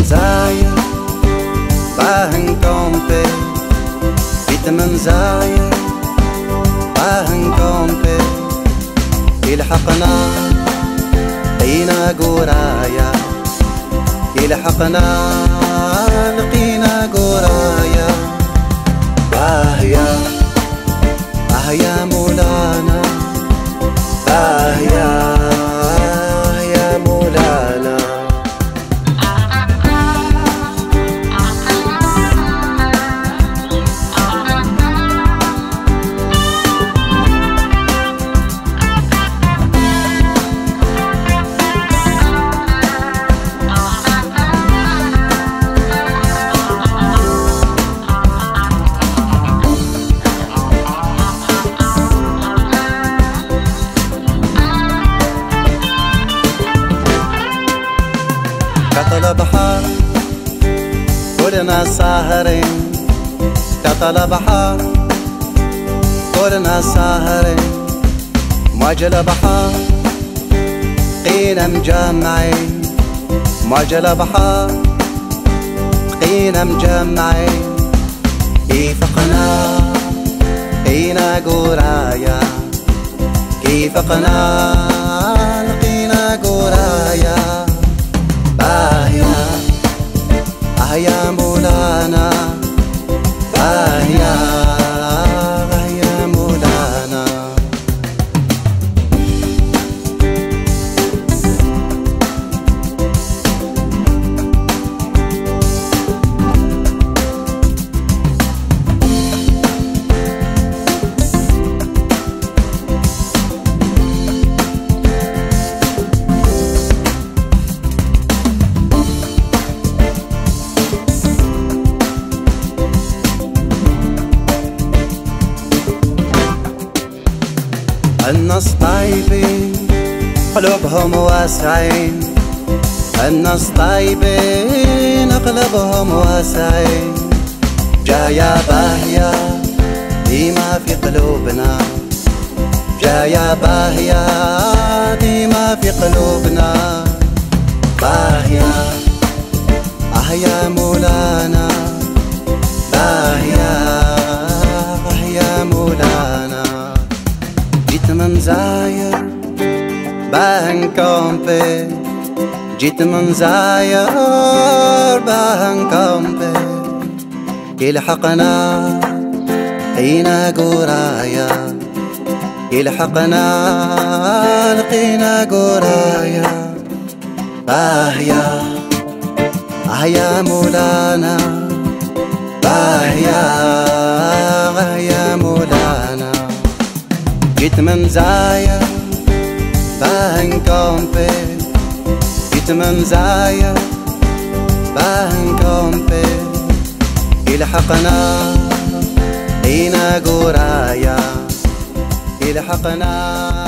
منزايا باهن كومبي بيت منزايا باهن كومبي يلحقنا لقينا قرايا يلحقنا لقينا قرايا باهيا باهيا مولانا باهيا يا مولانا كطل بحر كلنا ساهرين كطل بحر كلنا ساهرين موجل بحر قينا مجمعين موجل بحر قينا مجمعين كيفقنا قينا قرايا كيفقنا لقينا قرايا باهيا يا مولانا باهيا يا مولانا الناس طيبين قلوبهم واسعين الناس طيبين قلوبهم واسعين جايا باهيا ديما في قلوبنا جايا باهيا ديما في قلوبنا باهيا يا مولانا باهيا يا مولانا جيت منزاير باهن كومبي جيت منزاير باهن كومبي يلحقنا لقينا قرايا يلحقنا لقينا قرايا باهيا يا مولانا باهيا يا مولانا جيت منزايا باهن كومبي جيت منزايا باهن كومبي يلحقنا لقينا قرايا يلحقنا